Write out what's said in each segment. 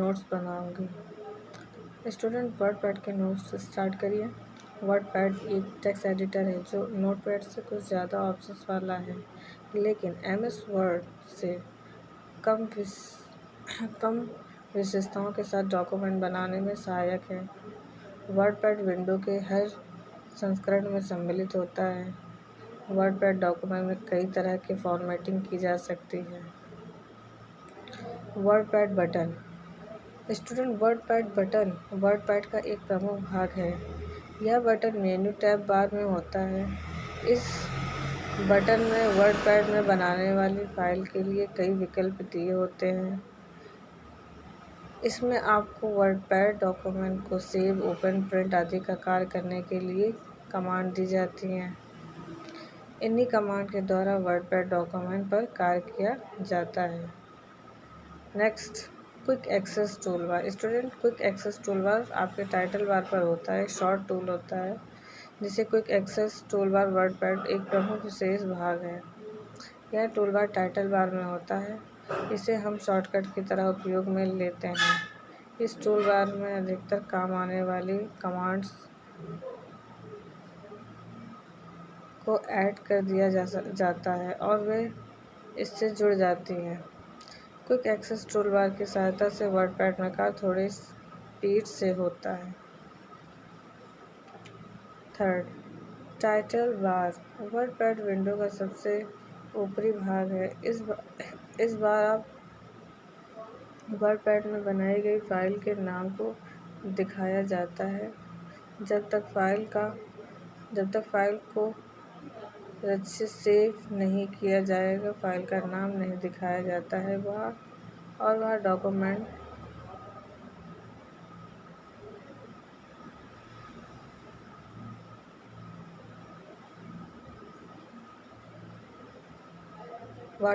Notes बनाऊंगी। Student WordPad के notes start करिए। वर्डपैड एक टेक्स्ट एडिटर है जो नोटपैड से कुछ ज़्यादा ऑप्शंस वाला है, लेकिन एमएस वर्ड से कम कम विशेषताओं के साथ डॉक्यूमेंट बनाने में सहायक है। वर्डपैड विंडो के हर संस्करण में सम्मिलित होता है। वर्डपैड डॉक्यूमेंट में कई तरह की फॉर्मेटिंग की जा सकती है। WordPad button. Student WordPad button WordPad का एक प्रमुख भाग है। यह बटन मेन्यू टैब बार में होता है। इस बटन में वर्डपैड में बनाने वाली फाइल के लिए कई विकल्प दिए होते हैं। इसमें आपको वर्डपैड डॉक्यूमेंट को सेव, ओपन, प्रिंट आदि का कार्य करने के लिए कमांड दी जाती हैं। इन्हीं कमांड के द्वारा वर्डपैड डॉक्यूमेंट पर कार्य किया जाता है। Next, quick access tool bar. Student, quick access tool bar आपके टाइटल बार पर होता है। शॉर्ट टूल होता है जिसे quick access tool bar WordPad एक प्रमुख विशेष भाग है। यह टूल बार टाइटल बार में होता है। इसे हम शॉर्टकट की तरह उपयोग में लेते हैं। इस टूल बार में अधिकतर काम आने वाली कमांड्स को ऐड कर दिया जाता है और वे इससे जुड़ जाती हैं। क्विक एक्सेस टूल बार की सहायता से वर्डपैड में कार्य थोड़ी स्पीड से होता है। Third, title bar WordPad window का सबसे ऊपरी भाग है। इस बार आप वर्डपैड में बनाई गई फाइल के नाम को दिखाया जाता है। जब तक फाइल को रजिस्टर सेव नहीं किया जाएगा, फाइल का नाम नहीं दिखाया जाता है। वह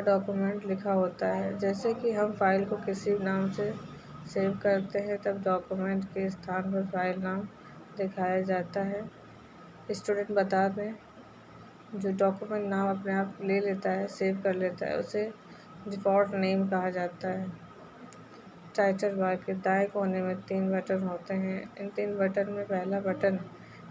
डॉक्यूमेंट लिखा होता है। जैसे कि हम फाइल को किसी नाम से सेव करते हैं, तब डॉक्यूमेंट के स्थान पर फाइल नाम दिखाया जाता है। स्टूडेंट बता दें, जो डॉक्यूमेंट नाम अपने आप ले लेता है, सेव कर लेता है, उसे डिफ़ॉल्ट नेम कहा जाता है। टाइटल बार के दाएं कोने में 3 बटन होते हैं। इन 3 बटन में पहला बटन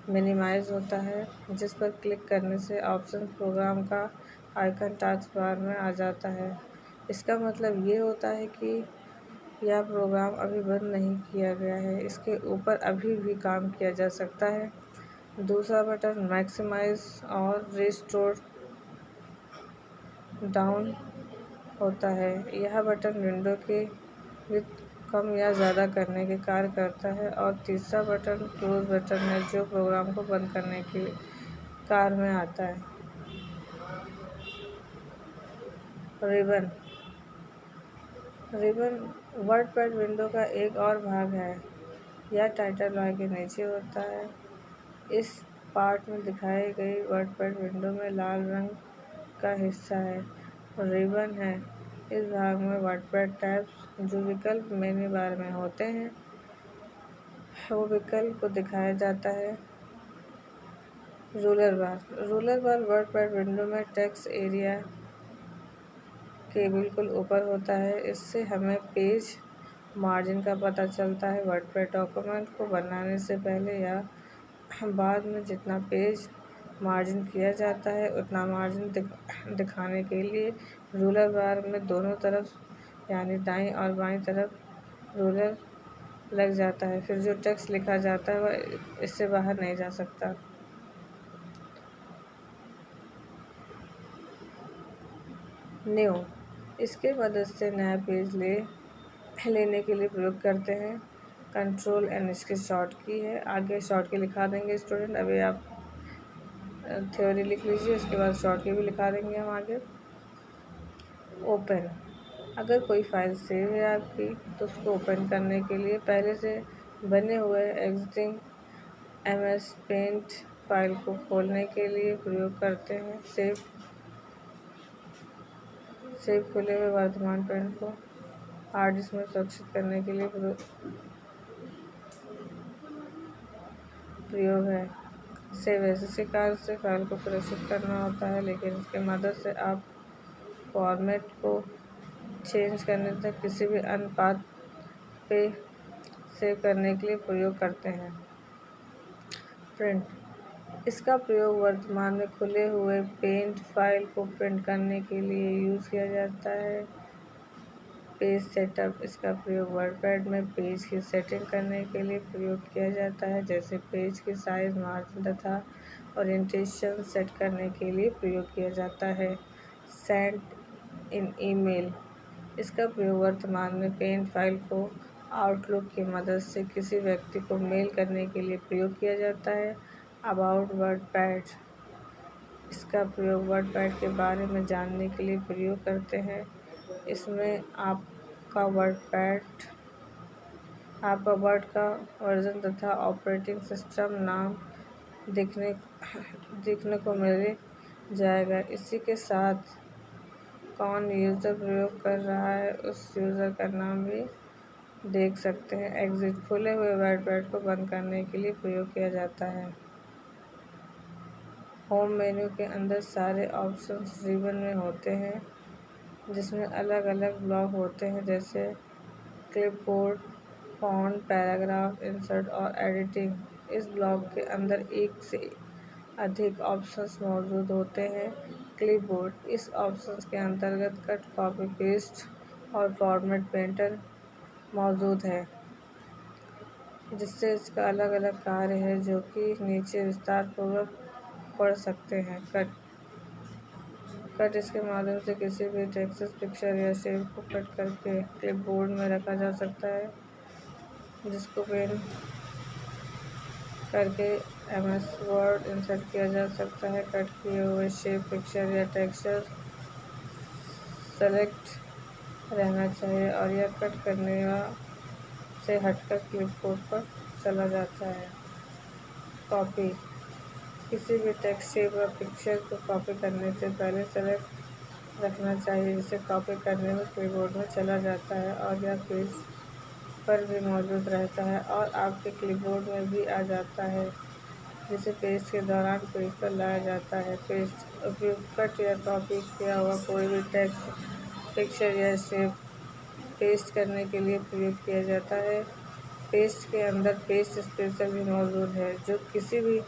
मिनिमाइज होता है, जिस पर क्लिक करने से ऑप्शन प्रोग्राम का आइकन टास्क बार में आ जाता है। इसका मतलब ये होता है कि यह प्रोग्राम अभी बंद नहीं किया गया है, इसके ऊपर अभी भी काम किया जा सकता है। दूसरा बटन मैक्सिमाइज और रिस्टोर डाउन होता है। यह बटन विंडो के विड्थ कम या ज़्यादा करने के कार्य करता है। और तीसरा बटन क्लोज बटन है, जो प्रोग्राम को बंद करने के कार्य में आता है। रिबन वर्डपैड विंडो का एक और भाग है। यह टाइटल बार के नीचे होता है। इस पार्ट में दिखाई गई वर्डपैड विंडो में लाल रंग का हिस्सा है रिबन है। इस भाग में वर्डपैड टैब्स जो विकल्प मेन्यू बार में होते हैं, वो विकल्प को दिखाया जाता है। रूलर बार वर्डपैड विंडो में टेक्स्ट एरिया के बिल्कुल ऊपर होता है। इससे हमें पेज मार्जिन का पता चलता है। वर्डपैड डॉक्यूमेंट को बनाने से पहले या बाद में जितना पेज मार्जिन किया जाता है, उतना मार्जिन दिखाने के लिए रूलर बार में दोनों तरफ यानी दाईं और बाईं तरफ रूलर लग जाता है। फिर जो टेक्स्ट लिखा जाता है वह इससे बाहर नहीं जा सकता। न्यू इसके मदद से नया पेज लेने के लिए प्रयोग करते हैं। कंट्रोल एंड इसकी शॉर्ट की है। आगे शॉर्ट की लिखा देंगे स्टूडेंट। अभी आप थ्योरी लिख लीजिए, उसके बाद शॉर्ट की भी लिखा देंगे हम आगे। ओपन अगर कोई फाइल सेव है आपकी, तो उसको ओपन करने के लिए पहले से बने हुए एग्जिस्टिंग MS पेंट फाइल को खोलने के लिए प्रयोग करते हैं। सेव खुले हुए वर्तमान पेंट को हार्ड डिस्क में सुरक्षित करने के लिए प्रयोग है। सेव ऐसे कार्य से फाइल को सुरक्षित करना होता है, लेकिन इसकी मदद से आप फॉर्मेट को चेंज करने तक किसी भी अन्य पाथ पे सेव करने के लिए प्रयोग करते हैं। प्रिंट इसका प्रयोग वर्तमान में खुले हुए पेंट फाइल को प्रिंट करने के लिए यूज़ किया जाता है। पेज सेटअप इसका प्रयोग वर्डपैड में पेज की सेटिंग करने के लिए प्रयोग किया जाता है, जैसे पेज की साइज, मार्जिन तथा ओरिएंटेशन सेट करने के लिए प्रयोग किया जाता है। सेंड इन ईमेल इसका प्रयोग वर्तमान में पेंट फाइल को आउटलुक की मदद से किसी व्यक्ति को मेल करने के लिए प्रयोग किया जाता है। अबाउट वर्डपैड इसका प्रयोग वर्डपैड के बारे में जानने के लिए प्रयोग करते हैं। इसमें आपका वर्ड का वर्जन तथा ऑपरेटिंग सिस्टम नाम दिखने को मिल जाएगा। इसी के साथ कौन यूज़र प्रयोग कर रहा है उस यूज़र का नाम भी देख सकते हैं। एग्जिट खुले हुए वर्डपैड को बंद करने के लिए प्रयोग किया जाता है। होम मेन्यू के अंदर सारे ऑप्शंस रिबन में होते हैं, जिसमें अलग अलग ब्लॉक होते हैं, जैसे क्लिपबोर्ड, फॉन्ट, पैराग्राफ, इंसर्ट और एडिटिंग। इस ब्लॉक के अंदर एक से अधिक ऑप्शंस मौजूद होते हैं। क्लिपबोर्ड इस ऑप्शंस के अंतर्गत कट, कॉपी, पेस्ट और फॉर्मेट पेंटर मौजूद है, जिससे इसका अलग अलग कार्य है, जो कि नीचे विस्तारपूर्वक पढ़ सकते हैं। कट इसके माध्यम से किसी भी टेक्स्ट, पिक्चर या शेप को कट करके क्लिपबोर्ड में रखा जा सकता है, जिसको पेन करके एमएस वर्ड इंसर्ट किया जा सकता है। कट किए हुए शेप, पिक्चर या टेक्सचर सेलेक्ट रहना चाहिए और यह कट करने से हटकर क्लिपबोर्ड पर चला जाता है। कॉपी किसी भी टेक्स्ट, शेप या पिक्चर को कॉपी करने से पहले सेलेक्ट रखना चाहिए, जिसे कॉपी करने में कीबोर्ड में चला जाता है और यह पेज पर भी मौजूद रहता है और आपके क्लिपबोर्ड में भी आ जाता है, जिसे पेस्ट के दौरान पेज पर लाया जाता है। पेस्ट उपयोग कट या कॉपी किया हुआ कोई भी टेक्स्ट, पिक्चर या शेप पेस्ट करने के लिए प्रयोग किया जाता है। पेस्ट के अंदर पेस्ट स्पेशल भी मौजूद है, जो किसी भी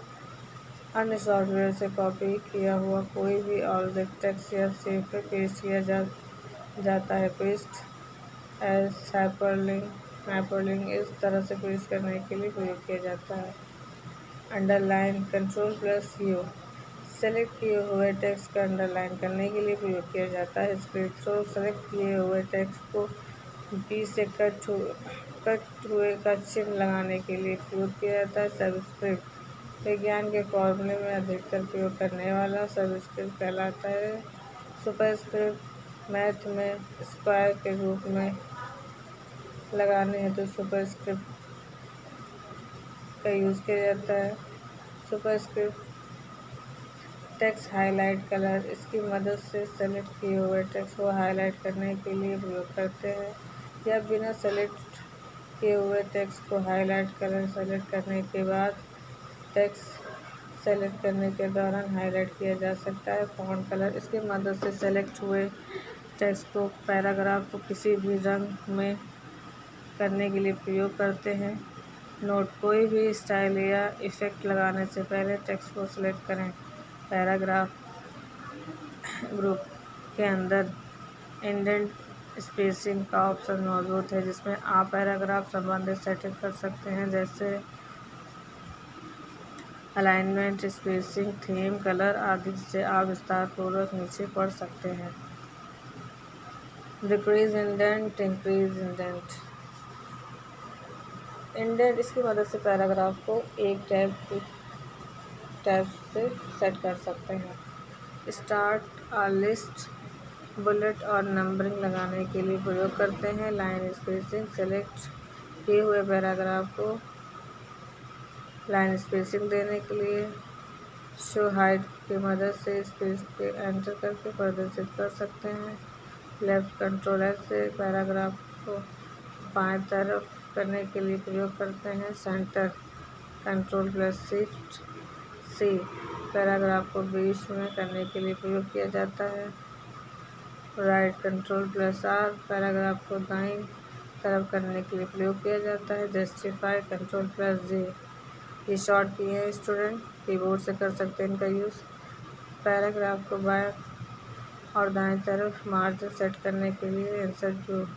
अन्य सॉफ्टवेयर से कॉपी किया हुआ कोई भी ऑब्जेक्ट, टेक्स्ट या शेप पे पेस्ट किया जाता है। पेस्ट एज हाइपरलिंक इस तरह से पेस्ट करने के लिए प्रयोग किया जाता है। अंडरलाइन Ctrl+U सेलेक्ट किए हुए टेक्स्ट का अंडरलाइन करने के लिए प्रयोग किया जाता है। स्प्लिट थ्रो सेलेक्ट किए हुए टेक्स्ट को बी से कट हुए का चिन्ह लगाने के लिए प्रयोग किया जाता है। सबस्क्रिप्ट विज्ञान के फॉर्मूले में अधिकतर प्रयोग करने वाला सबस्क्रिप्ट कहलाता है। सुपरस्क्रिप्ट मैथ में स्क्वायर के रूप में लगाने हेतु सुपरस्क्रिप्ट का यूज़ किया जाता है। सुपरस्क्रिप्ट टेक्स्ट हाईलाइट कलर इसकी मदद से सेलेक्ट किए हुए टेक्स्ट को हाईलाइट करने के लिए प्रयोग करते हैं, या बिना सेलेक्ट किए हुए टेक्स्ट को हाईलाइट कलर सेलेक्ट करने के बाद टेक्स्ट सेलेक्ट करने के दौरान हाईलाइट किया जा सकता है। फॉन्ट कलर इसकी मदद से सेलेक्ट हुए टेक्स्ट को, पैराग्राफ को किसी भी रंग में करने के लिए प्रयोग करते हैं। नोट कोई भी स्टाइल या इफ़ेक्ट लगाने से पहले टेक्स्ट को सिलेक्ट करें। पैराग्राफ ग्रुप के अंदर इंडेंट स्पेसिंग का ऑप्शन मौजूद है, जिसमें आप पैराग्राफ संबंधित सेटिंग कर सकते हैं, जैसे अलाइनमेंट, स्पेसिंग, थीम, कलर आदि, जिसे आप विस्तारपूर्वक नीचे पढ़ सकते हैं। डिक्रीज इंडेंट, इंक्रीज इंडेंट इसकी मदद से पैराग्राफ को एक टैब से सेट कर सकते हैं। स्टार्ट अ लिस्ट बुलेट और नंबरिंग लगाने के लिए प्रयोग करते हैं। लाइन स्पेसिंग सेलेक्ट किए हुए पैराग्राफ को लाइन स्पेसिंग देने के लिए शो हाइट की मदद से स्पेस के एंटर करके प्रदर्शित कर सकते हैं। लेफ्ट Ctrl+F से पैराग्राफ को बाएं तरफ करने के लिए प्रयोग करते हैं। सेंटर Ctrl+Shift+C पैराग्राफ को बीच में करने के लिए प्रयोग किया जाता है। राइट Ctrl+R पैराग्राफ को दाईं तरफ करने के लिए प्रयोग किया जाता है। जस्टिफाई Ctrl+J, ये शॉर्ट की है स्टूडेंट, कीबोर्ड से कर सकते हैं इनका यूज़। पैराग्राफ को बाएं और दाएं तरफ मार्जिन सेट करने के लिए इंसर्ट ग्रुप,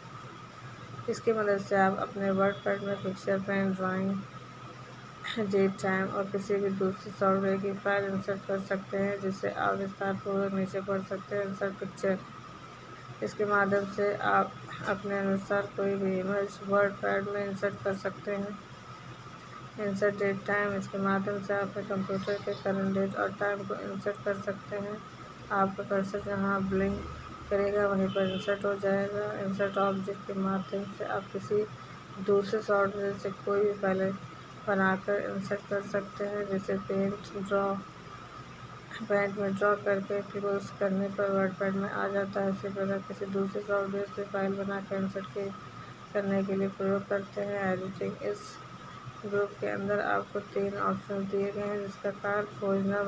इसकी मदद से आप अपने वर्डपैड में picture, pen, drawing, date, time और किसी भी दूसरे सॉफ्टवेयर की फाइल इंसर्ट कर सकते हैं, जिसे आप विस्तारपूर्वक नीचे पढ़ सकते हैं। इंसर्ट पिक्चर, इसके माध्यम से आप अपने अनुसार कोई भी इमेज वर्डपैड में इंसर्ट कर सकते हैं। इंसर्ट डेट टाइम, इसके माध्यम से आप अपने कंप्यूटर के करंट डेट और टाइम को इंसर्ट कर सकते हैं। आपका कर्सर जहां ब्लिंक करेगा वहीं पर इंसर्ट हो जाएगा। इंसर्ट ऑब्जेक्ट के माध्यम से आप किसी दूसरे सॉफ्टवेयर से कोई भी फाइल बनाकर इंसर्ट कर सकते हैं, जैसे पेंट में ड्रॉ करके क्लोज करने पर वर्डपैड में आ जाता है। इसी प्रकार किसी दूसरे सॉफ्टवेयर से फाइल बनाकर इंसर्ट करने के लिए प्रयोग करते हैं। एडिटिंग, इस ग्रुप के अंदर आपको 3 ऑप्शन दिए गए हैं, जिसका कार्य खोजना,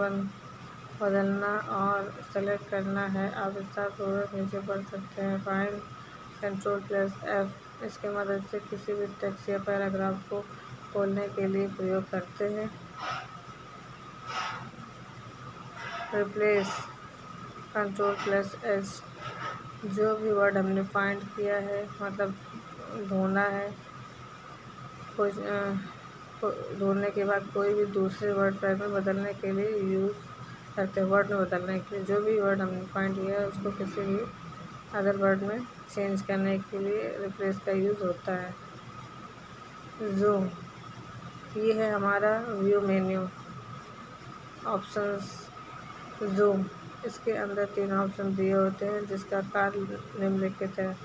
बदलना और सेलेक्ट करना है। आप विस्तारपूर्वक नीचे पढ़ सकते हैं। फाइंड Ctrl+F, इसकी मदद से किसी भी टेक्स्ट या पैराग्राफ को खोलने के लिए प्रयोग करते हैं। रिप्लेस Ctrl+H, जो भी वर्ड हमने फाइंड किया है, मतलब ढूंढना है, कुछ ढूंढने के बाद कोई भी दूसरे वर्ड पैड में बदलने के लिए यूज़ करते हैं। वर्ड में बदलने के लिए जो भी वर्ड हमने फाइंड किया है उसको किसी भी अदर वर्ड में चेंज करने के लिए रिप्लेस का यूज़ होता है। जूम, ये है हमारा व्यू मेन्यू ऑप्शंस। जूम, इसके अंदर 3 ऑप्शन दिए होते हैं, जिसका कार्य निम्नलिखित है।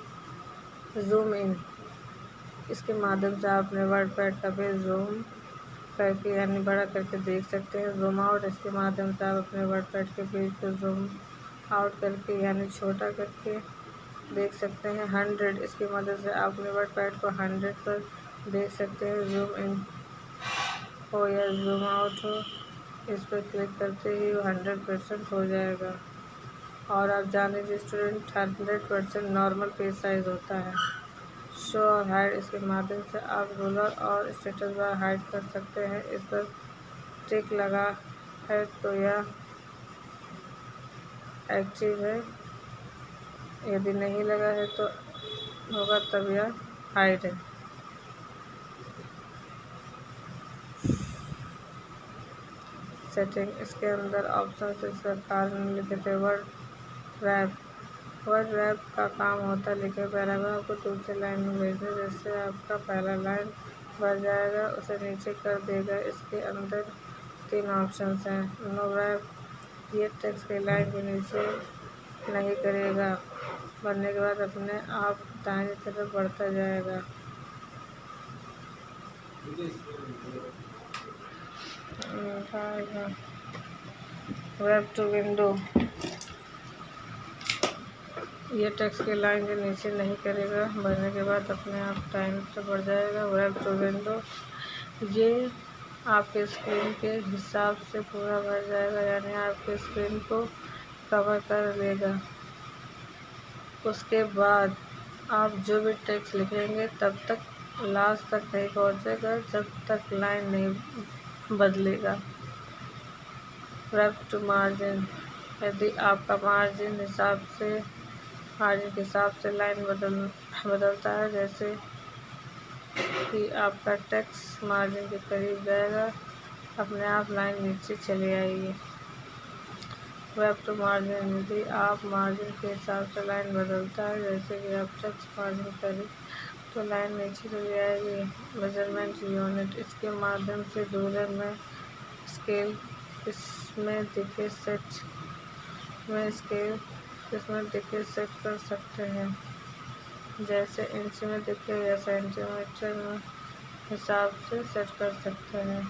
जूम इन, इसके माध्यम से आप अपने वर्डपैड का पेज जूम करके यानी बड़ा करके देख सकते हैं। जूम आउट, इसके माध्यम से आप अपने वर्डपैड के पेज को जूम आउट करके यानी छोटा करके देख सकते हैं। 100, इसकी मदद से आप अपने वर्डपैड को 100 पर देख सकते हैं। जूम इन हो या जूम आउट हो, इस पर क्लिक करते ही वो 100% हो जाएगा। और आप जान लीजिए स्टूडेंट, 100% नॉर्मल पेज साइज होता है। शो और हाइड, इसके माध्यम से आप रूलर और स्टेटस बार हाइड कर सकते हैं। इस पर टिक लगा है तो यह एक्टिव है, यदि नहीं लगा है तो होगा तब यह हाइड है। सेटिंग, इसके अंदर ऑप्शन से इसका कारण लिखित है। वर्ड रैप का काम होता है लिखे पैराग्राफ को दूसरी लाइन में भेजने, जैसे आपका पहला लाइन भर जाएगा उसे नीचे कर देगा। इसके अंदर 3 ऑप्शन हैं। नो रैप, ये टेक्स्ट की लाइन के नीचे नहीं करेगा, भरने के बाद अपने आप दाहिनी तरफ बढ़ता जाएगा। रैप टू विंडो, ये टेक्स्ट की लाइन के नीचे नहीं करेगा, भरने के बाद अपने आप टाइम से बढ़ जाएगा। वेब टू विंडो, ये आपके स्क्रीन के हिसाब से पूरा भर जाएगा, यानी आपके स्क्रीन को कवर कर लेगा। उसके बाद आप जो भी टेक्स्ट लिखेंगे तब तक लास्ट तक नहीं पहुंचेगा जब तक लाइन नहीं बदलेगा। वेब टू मार्जिन, यदि आपका मार्जिन के हिसाब से लाइन बदलता है, जैसे कि आपका टेक्स्ट मार्जिन के करीब जाएगा, अपने आप लाइन नीचे चली आएगी। वेब टू मार्जिन, यदि आप मार्जिन के हिसाब से लाइन बदलता है, जैसे कि आप टेक्स्ट मार्जिन करें तो लाइन नीचे चली आएगी। मेजरमेंट यूनिट, इसके माध्यम से रूलर में स्केल इसमें दिखे सेट कर सकते हैं, जैसे इंच में दिखे या सेंटीमीटर में हिसाब से सेट कर सकते हैं।